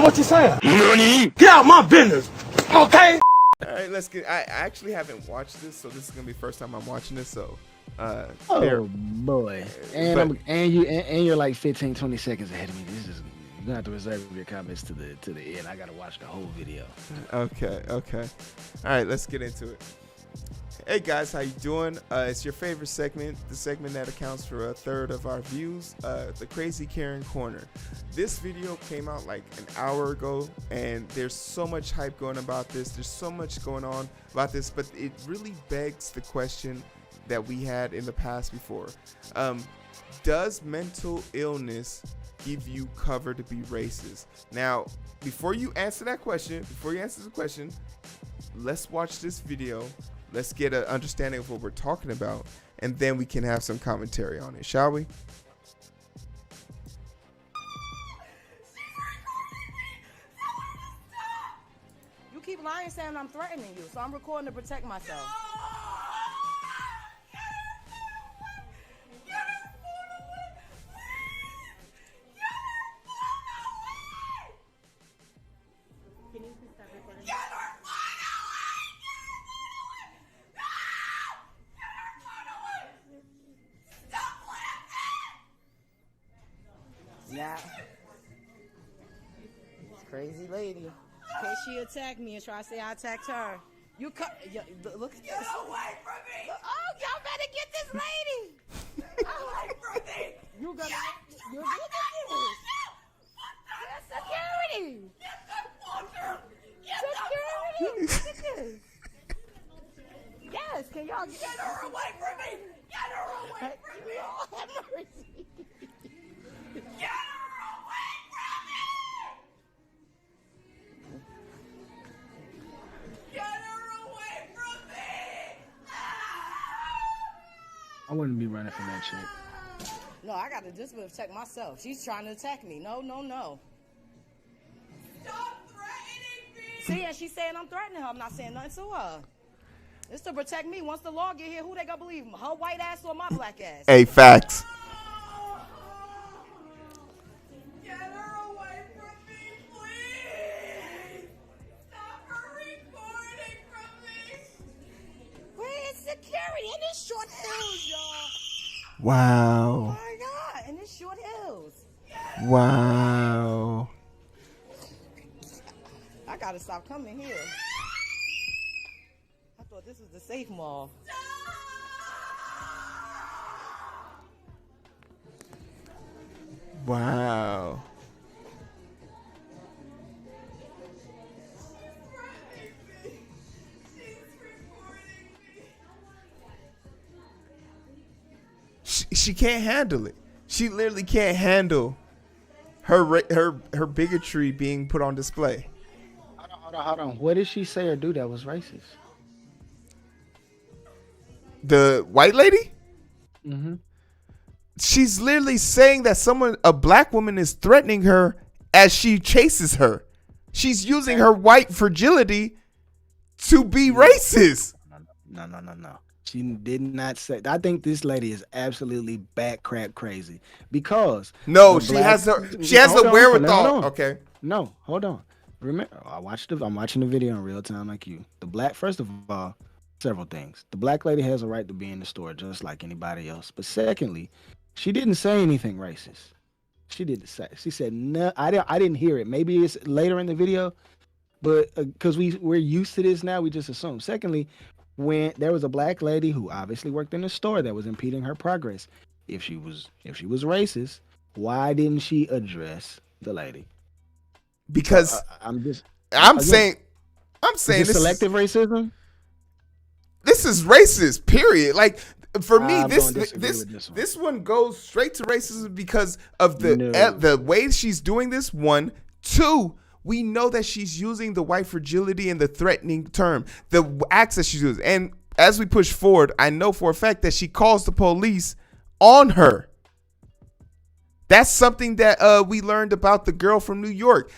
what you're saying. Nani? Get out my business, okay? All right, let's get. I actually haven't watched this, so this is gonna be the first time I'm watching this. So, oh boy, and you're like 15, 20 seconds ahead of me. This is you're gonna have to reserve your comments to the end. I gotta watch the whole video. Okay. All right, let's get into it. Hey guys, how you doing? It's your favorite segment, the segment that accounts for a third of our views, the Crazy Karen Corner. This video came out like an hour ago, and there's so much hype going about this. There's so much going on about this, but it really begs the question that we had in the past before. Does mental illness give you cover to be racist? Now, before you answer the question, let's watch this video. Let's get an understanding of what we're talking about, and then we can have some commentary on it, shall we? You keep lying saying I'm threatening you, so I'm recording to protect myself. Yeah. This crazy lady. In case she attacked me and try to say I attacked her. You cut. Look at this. Get away from me! Oh, y'all better get this lady! Away from me! You gonna. You look at this. Get security! Get the fucker! Security! Look at this. Yes, can y'all get her away from me? Get her away from me! Oh, have mercy. Get her away from me! Get her away from me! I wouldn't be running from that chick. No, I gotta just protect myself. She's trying to attack me. No. Stop threatening me! See, and she's saying I'm threatening her. I'm not saying nothing to her. It's to protect me. Once the law get here, who they gonna believe? Her white ass or my black ass? Hey, facts. Get her away from me, please! Stop her recording from me! Where is security? In this short hills, y'all. Wow. Oh my God, in this short hills. Wow. I gotta stop coming here. I thought this was the safe mall. Wow. She can't handle it. She literally can't handle her bigotry being put on display. Hold on. What did she say or do that was racist? The white lady? Mm-hmm. She's literally saying that a black woman is threatening her as she chases her. She's using her white fragility to be racist. No. She did not say. I think this lady is absolutely bat crap crazy because she has the wherewithal. Okay. No, hold on. Remember, I'm watching the video in real time like you. First of all, several things. The black lady has a right to be in the store just like anybody else. But secondly, she didn't say anything racist. She didn't say. She said no. I didn't hear it. Maybe it's later in the video, but because we're used to this now, we just assume. Secondly, when there was a black lady who obviously worked in the store that was impeding her progress, if she was racist, why didn't she address the lady? Because I'm saying this selective racism. This is racist. Period. Like for me, this one goes straight to racism because of the way she's doing this. 1, 2. We know that she's using the white fragility and the threatening term, the acts that she does. And as we push forward, I know for a fact that she calls the police on her. That's something that we learned about the girl from New York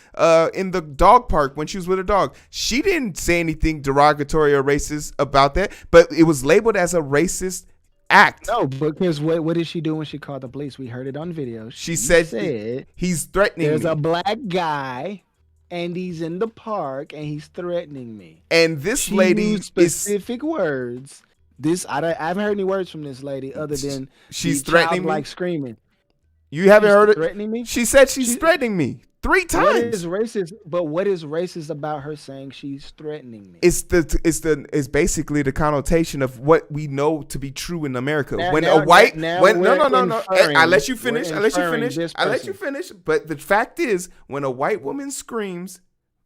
in the dog park when she was with her dog. She didn't say anything derogatory or racist about that, but it was labeled as a racist act. No, because what did she do when she called the police? We heard it on video. She said he's threatening There's me. a black guy and he's in the park and he's threatening me. And this lady used specific words. I haven't heard any words from this lady other than she's threatening me, like screaming. You haven't heard it? Threatening me? She said she's threatening me 3 times. What is racist? But what is racist about her saying she's threatening me? It's basically the connotation of what we know to be true in America. No. I let you finish. But the fact is, when a white woman screams,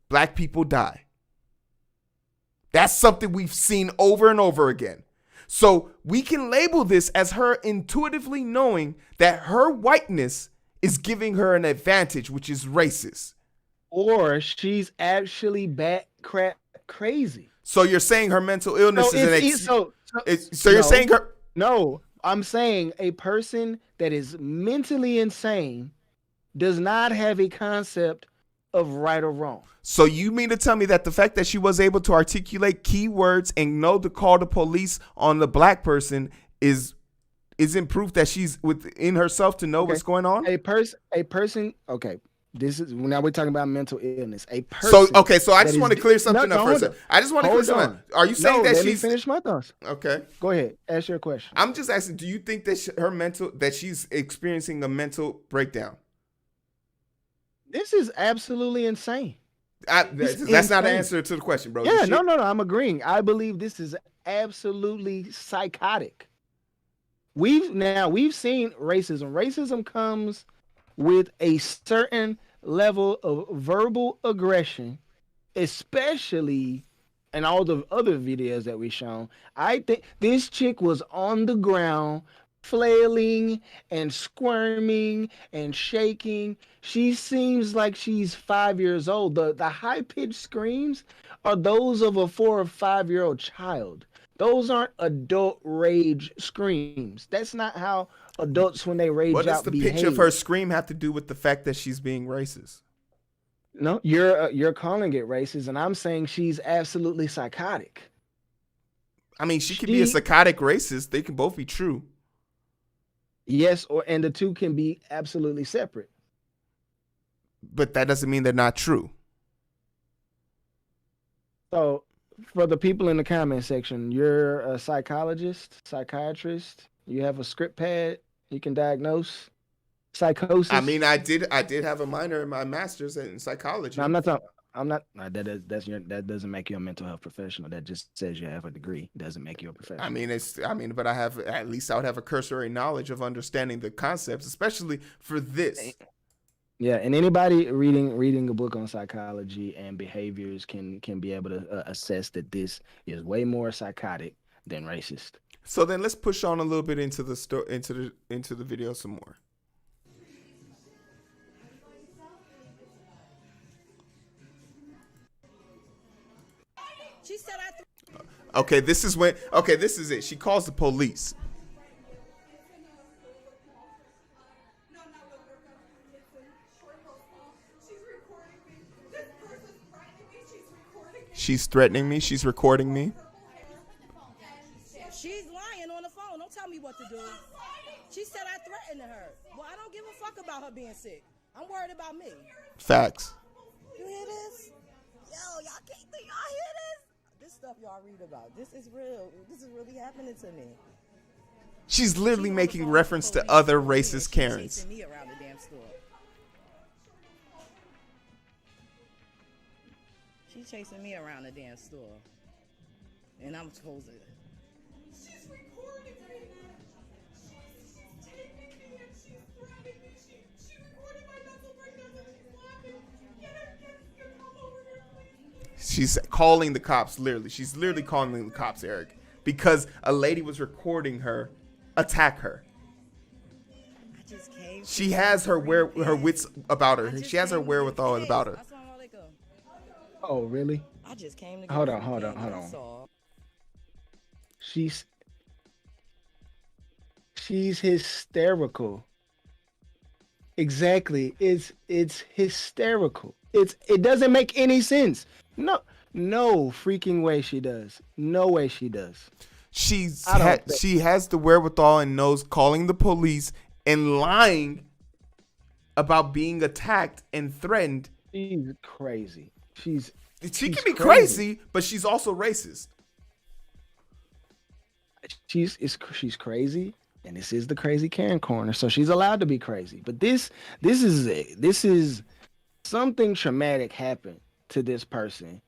black people die. That's something we've seen over and over again. So we can label this as her intuitively knowing that her whiteness is giving her an advantage, which is racist. Or she's actually crap crazy. So you're saying her mental illness you're saying her... No, I'm saying a person that is mentally insane does not have a concept of right or wrong. So you mean to tell me that the fact that she was able to articulate keywords and know to call the police on the black person isn't proof that she's within herself to know what's going on? A person. Okay, this is now we're talking about mental illness. A person. So I just want to clear something up for a second. I just want to clear something up. Are you saying that let me finish my thoughts? Okay. Go ahead. Ask your question. I'm just asking. Do you think that that she's experiencing a mental breakdown? This is absolutely insane. That's not an answer to the question, bro. Yeah, no. I'm agreeing. I believe this is absolutely psychotic. We've seen racism. Racism comes with a certain level of verbal aggression, especially in all the other videos that we've shown. I think this chick was on the ground flailing and squirming and shaking. She seems like she's 5 years old. The high-pitched screams are those of a 4 or 5 year old child. Those aren't adult rage screams. That's not how adults, when they rage out, behave. What does the pitch of her scream have to do with the fact that she's being racist? No, you're calling it racist, and I'm saying she's absolutely psychotic. I mean, she could be a psychotic racist. They can both be true. Yes, and the two can be absolutely separate. But that doesn't mean they're not true. So, for the people in the comment section, you're a psychologist, psychiatrist. You have a script pad. You can diagnose psychosis. I mean, I did have a minor in my master's in psychology. No, I'm not talking. That doesn't make you a mental health professional. That just says you have a degree. It doesn't make you a professional. But I have, at least I would have a cursory knowledge of understanding the concepts, especially for this. Yeah, and anybody reading a book on psychology and behaviors can be able to assess that this is way more psychotic than racist. So then let's push on a little bit into the video some more. She said this is it. She calls the police. She's threatening me. She's recording me. She's lying on the phone. Don't tell me what to do. She said I threatened her. Well, I don't give a fuck about her being sick. I'm worried about me. Facts. You hear this? Yo, y'all can't think y'all hear this? This stuff y'all read about. This is real. This is really happening to me. She's literally making reference to other racist Karens. Chasing me around the damn store. She's chasing me around the damn store. And I'm supposed to. She's recording me. She's taking me and she's threatening me. She recorded my mental breakdown and she's laughing. Get her, come over here, please. She's calling the cops, literally. She's literally calling the cops, Eric. Because a lady was recording her attack her. She has her wits about her. She has her wherewithal about her. Oh, really? I just came to hold on. She's hysterical. Exactly. It's hysterical. It doesn't make any sense. No freaking way she does. No way she does. She has the wherewithal and knows calling the police and lying about being attacked and threatened She's crazy. She she's can be crazy, but she's also racist. She's crazy, and this is the crazy Karen corner, so she's allowed to be crazy. But this is something traumatic happened to this person.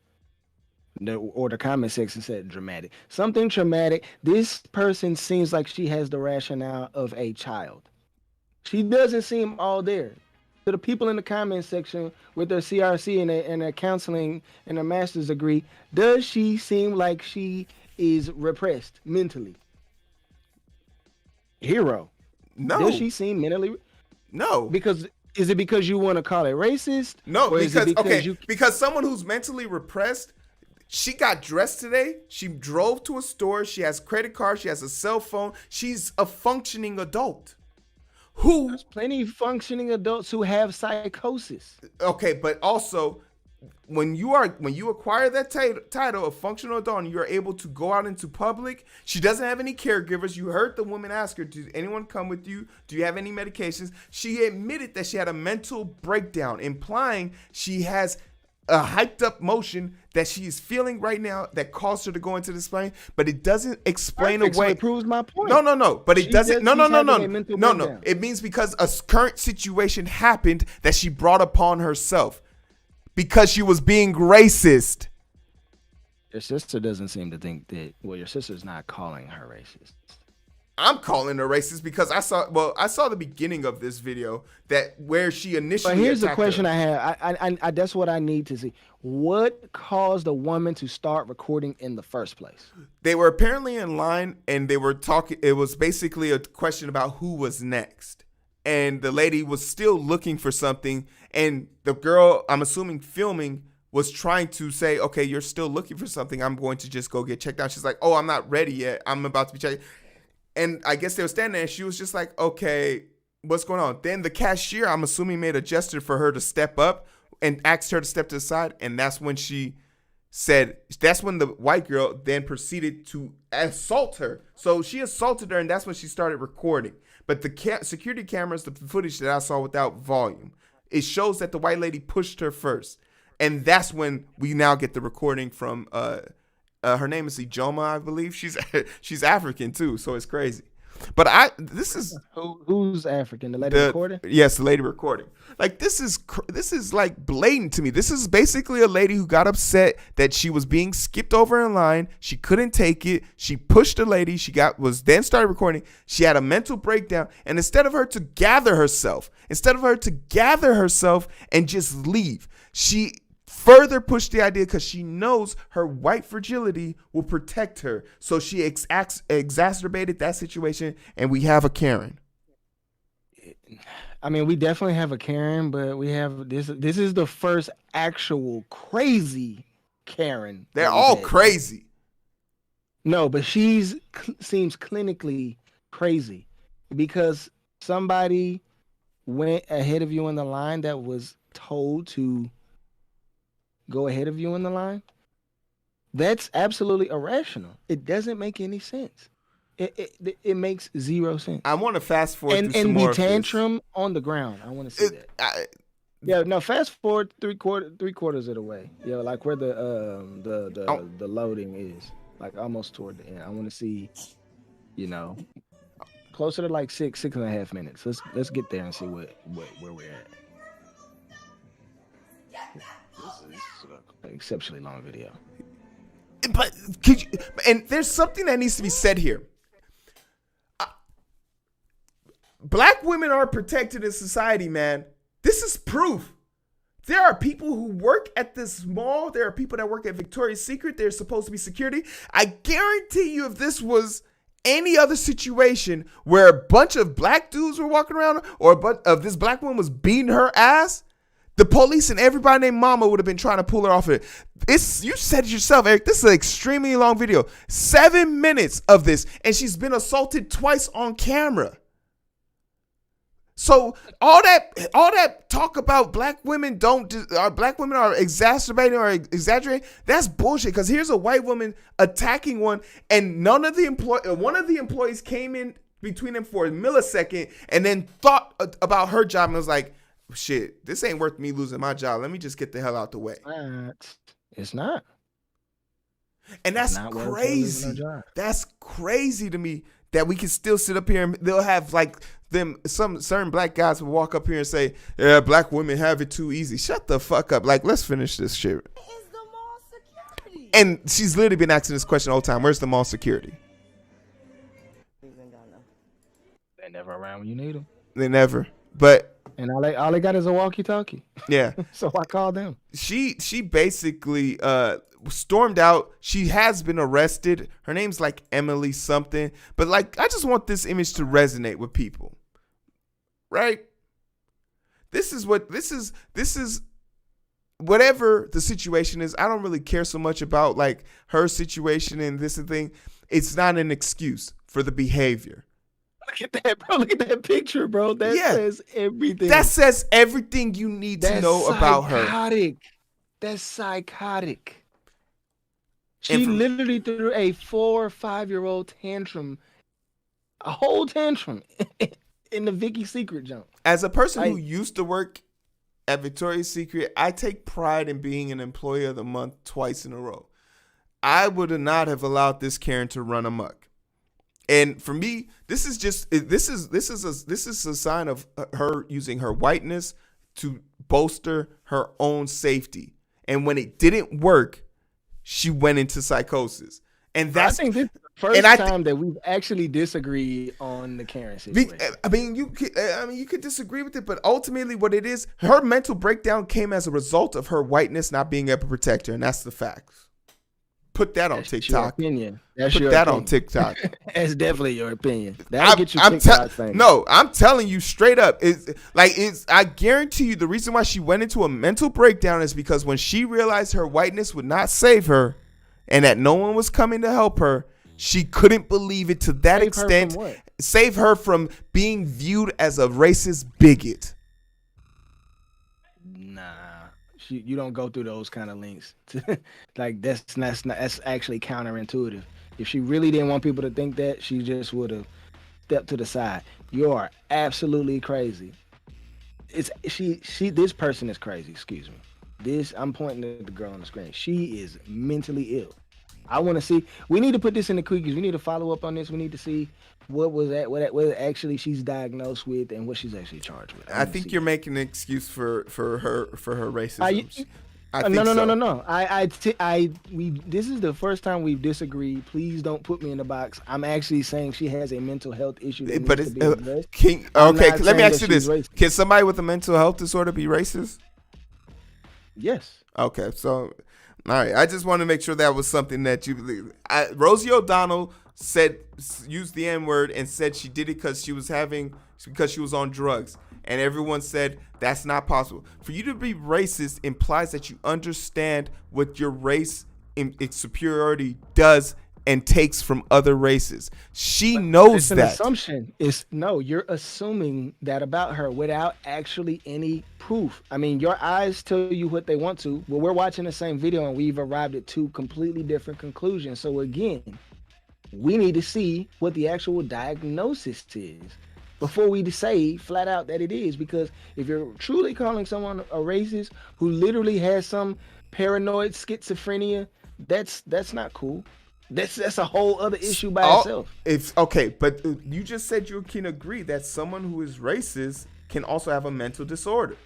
Or the comment section said dramatic. Something traumatic. This person seems like she has the rationale of a child. She doesn't seem all there. To the people in the comment section with their CRC and their counseling and their master's degree, does she seem like she is repressed mentally? Heero. No. Does she seem mentally? No. Because is it because you want to call it racist? No, because someone who's mentally repressed, she got dressed today. She drove to a store. She has credit cards. She has a cell phone. She's a functioning adult. There's plenty of functioning adults who have psychosis. Okay, but also when you acquire that title of functional adult and you're able to go out into public, she doesn't have any caregivers. You heard the woman ask her, "Did anyone come with you? Do you have any medications?" She admitted that she had a mental breakdown, implying she has a hyped up motion that she is feeling right now that caused her to go into this plane, but it doesn't explain away. So it proves my point. No. But it doesn't. No. It means because a current situation happened that she brought upon herself because she was being racist. Your sister doesn't seem to think that. Well, your sister's not calling her racist. I'm calling her racist because I saw the beginning of this video where she initially. But here's the question I have. I that's what I need to see. What caused the woman to start recording in the first place? They were apparently in line and they were talking. It was basically a question about who was next, and the lady was still looking for something, and the girl, I'm assuming filming, was trying to say, "Okay, you're still looking for something. I'm going to just go get checked out." She's like, "Oh, I'm not ready yet. I'm about to be checked." And I guess they were standing there and she was just like, "Okay, what's going on?" Then the cashier, I'm assuming, made a gesture for her to step up and asked her to step to the side. And that's when the white girl then proceeded to assault her. So she assaulted her and that's when she started recording. But the security cameras, the footage that I saw without volume, it shows that the white lady pushed her first. And that's when we now get the recording from her name is Ijoma, I believe. She's African too, so it's crazy. But who's African? The lady recording? Yes, the lady recording. Like this is like blatant to me. This is basically a lady who got upset that she was being skipped over in line. She couldn't take it. She pushed the lady. Then started recording. She had a mental breakdown, and instead of her to gather herself and just leave, she further pushed the idea because she knows her white fragility will protect her. So she exacerbated that situation, and we have a Karen. I mean, we definitely have a Karen, but we have this is the first actual crazy Karen. They're all crazy. No, but seems clinically crazy because somebody went ahead of you in the line that was told to go ahead of you in the line. That's absolutely irrational. It doesn't make any sense. It makes zero sense. I want to fast forward and the tantrum on the ground. I want to see that. Fast forward three quarters of the way. Yeah, like where the loading is, like almost toward the end. I want to see, closer to like 6.5 minutes. Let's get there and see where we're at. This is an exceptionally long video. But and there's something that needs to be said here. Black women are protected in society, man. This is proof. There are people who work at this mall. There are people that work at Victoria's Secret. They're supposed to be security. I guarantee you, if this was any other situation where a bunch of black dudes were walking around or a bunch of this black woman was beating her ass, the police and everybody named Mama would have been trying to pull her off of it. You said it yourself, Eric. This is an extremely long video. 7 minutes of this, and she's been assaulted twice on camera. So all that talk about black women are exacerbating or exaggerating, that's bullshit. Because here's a white woman attacking one, and one of the employees came in between them for a millisecond and then thought about her job and was like, shit, this ain't worth me losing my job. Let me just get the hell out the way. It's not. And that's crazy. That's crazy to me that we can still sit up here and they'll have like some certain black guys will walk up here and say, yeah, black women have it too easy. Shut the fuck up. Like, let's finish this shit. Is the mall security? And she's literally been asking this question all the time. Where's the mall security? They never around when you need them. They never. But and all they got is a walkie-talkie. Yeah. So I called them. She basically stormed out. She has been arrested. Her name's like Emily something. But like, I just want this image to resonate with people. Right? This is whatever the situation is. I don't really care so much about like her situation and this and thing. It's not an excuse for the behavior. Look at that, bro. Look at that picture, bro. That says everything. That says everything you need to know about her. That's psychotic. She literally threw a 4 or 5-year-old tantrum, a whole tantrum in the Vicky's Secret jump. As a person who used to work at Victoria's Secret, I take pride in being an employee of the month twice in a row. I would not have allowed this Karen to run amok. And for me, this is a sign of her using her whiteness to bolster her own safety. And when it didn't work, she went into psychosis. And that's I think this is the first time that we've actually disagreed on the Karen situation. I mean, you could disagree with it, but ultimately what it is, her mental breakdown came as a result of her whiteness not being able to protect her, and that's the facts. Put that on TikTok. Your opinion. Put that on TikTok. That's definitely your opinion. That'll get you TikTok famous. No, I'm telling you straight up. I guarantee you the reason why she went into a mental breakdown is because when she realized her whiteness would not save her and that no one was coming to help her, she couldn't believe it to that extent. Save her from being viewed as a racist bigot. Nah. You don't go through those kind of links. Like that's actually counterintuitive. If she really didn't want people to think that, she just would have stepped to the side. You are absolutely crazy. This person is crazy. Excuse me. I'm pointing at the girl on the screen. She is mentally ill. I want to see. We need to put this in the quickies. We need to follow up on this. We need to see what actually she's diagnosed with and what she's actually charged with. I think you're making an excuse for her racism. No. This is the first time we've disagreed. Please don't put me in the box. I'm actually saying she has a mental health issue. But let me ask you this: racist. Can somebody with a mental health disorder be racist? Yes. Okay, so all right. I just want to make sure that was something that you believe. Rosie O'Donnell used the N-word and said she did it because she was on drugs. And everyone said that's not possible. For you to be racist implies that you understand what your race in its superiority does and takes from other races. She knows that. It's an assumption. You're assuming that about her without actually any proof. I mean, your eyes tell you what they want to. Well, we're watching the same video and we've arrived at two completely different conclusions. So again, we need to see what the actual diagnosis is before we say flat out that it is. Because if you're truly calling someone a racist who literally has some paranoid schizophrenia, that's not cool. That's a whole other issue by itself. It's okay, but you just said you can agree that someone who is racist can also have a mental disorder.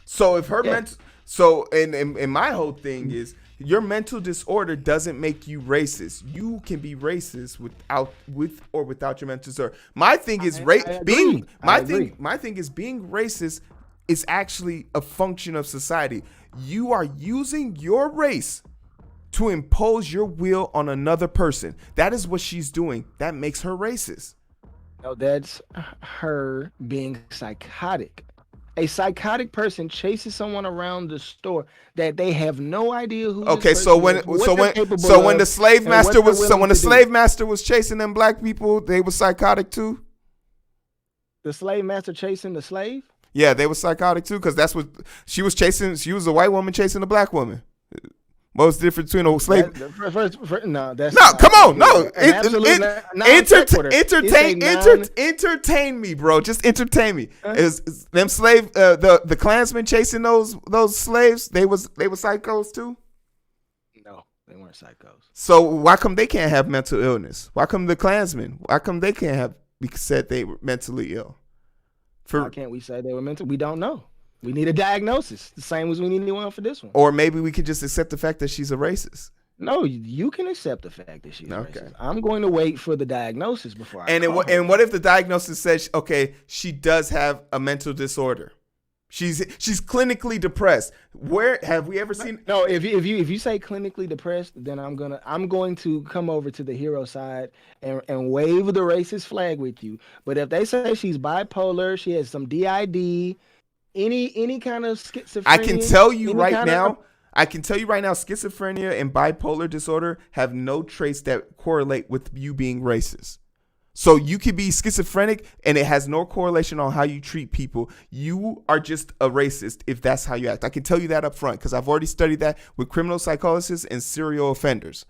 So if her and my whole thing is, your mental disorder doesn't make you racist. You can be racist with or without your mental disorder. My thing is being racist is actually a function of society. You are using your race to impose your will on another person. That is what she's doing. That makes her racist. No, that's her being psychotic. A psychotic person chases someone around the store that they have no idea who. Okay, so when the slave master was chasing them black people, they were psychotic too. The slave master chasing the slave? Yeah, they were psychotic too, because that's what she was chasing. She was a white woman chasing a black woman. What was the difference between a slave? No, that's no. Come on, no. Entertain me, bro. Just entertain me. Is them slave the Klansmen chasing those slaves? They was psychos too. No, they weren't psychos. So why come they can't have mental illness? Why come the Klansmen? Why come they can't have? We said they were mentally ill. Why can't we say they were mental? We don't know. We need a diagnosis, the same as we need one for this one. Or maybe we could just accept the fact that she's a racist. No, you can accept the fact that she's racist. I'm going to wait for the diagnosis before I. And what if the diagnosis says, okay, she does have a mental disorder? She's clinically depressed. Where have we ever seen? No, if you say clinically depressed, then I'm going to come over to the Heero side and wave the racist flag with you. But if they say she's bipolar, she has some DID. Any kind of schizophrenia. I can tell you right now, schizophrenia and bipolar disorder have no traits that correlate with you being racist. So you could be schizophrenic and it has no correlation on how you treat people. You are just a racist if that's how you act. I can tell you that up front because I've already studied that with criminal psychologists and serial offenders.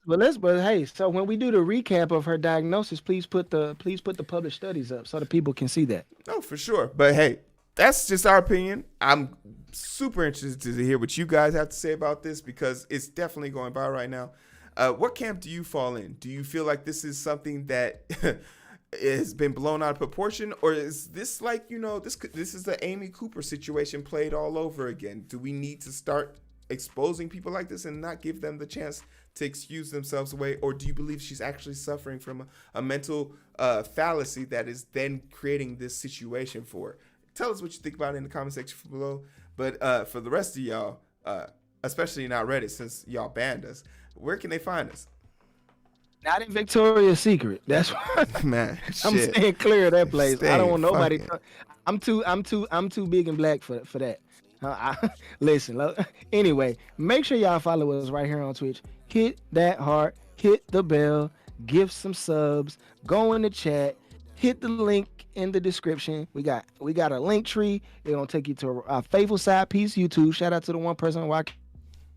But hey, so when we do the recap of her diagnosis, please put the published studies up so the people can see that. No, for sure. But hey, that's just our opinion. I'm super interested to hear what you guys have to say about this because it's definitely going viral right now. What camp do you fall in? Do you feel like this is something that has been blown out of proportion, or is this like, this is the Amy Cooper situation played all over again? Do we need to start exposing people like this and not give them the chance to excuse themselves away, or do you believe she's actually suffering from a mental fallacy that is then creating this situation for her? Tell us what you think about it in the comment section below. But for the rest of y'all, especially not Reddit, since y'all banned us, where can they find us? Not in Victoria's Secret. That's what man. I'm staying clear of that place. I don't want nobody. I'm too big and black for that. Listen. Anyway, make sure y'all follow us right here on Twitch. Hit that heart. Hit the bell. Give some subs. Go in the chat. Hit the link in the description. We got a link tree. It's gonna take you to our faithful side piece YouTube. Shout out to the one person watching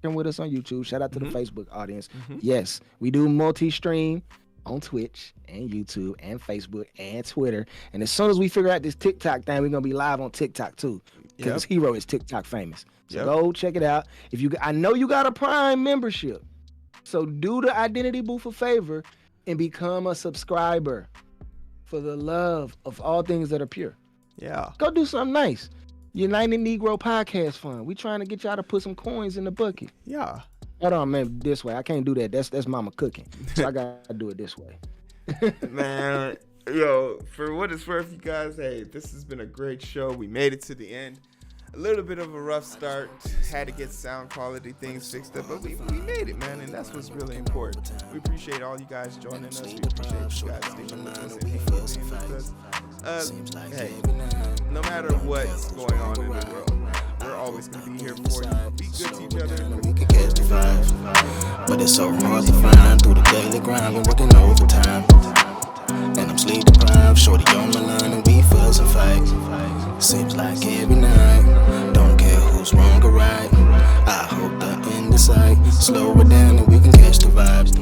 with us on YouTube. Shout out to the Facebook audience. Yes, we do multi-stream on Twitch and YouTube and Facebook and Twitter. And as soon as we figure out this TikTok thing, we're gonna be live on TikTok too. Because Heero is TikTok famous. So go check it out. I know you got a Prime membership, so do the Identity Booth a favor and become a subscriber. For the love of all things that are pure. Yeah. Go do something nice. United Negro Podcast Fund. We trying to get y'all to put some coins in the bucket. Yeah. Hold on, man. This way. I can't do that. That's mama cooking. So I gotta do it this way. Man, for what it's worth, you guys, hey, this has been a great show. We made it to the end. A little bit of a rough start. Had to get sound quality things fixed up, but we made it, man, and that's what's really important. We appreciate all you guys joining us. We appreciate you guys sticking with us and being with us. Hey, no matter what's going on in the world, we're always going to be here for you. Be good to each other. We can catch the vibes, but it's so hard to find through the daily grind. Been working overtime, and I'm sleep deprived. Shorty on my line, and we fuss and fight. Seems like every night, don't care who's wrong or right. I hope the end is sight. Slow it down and we can catch the vibes.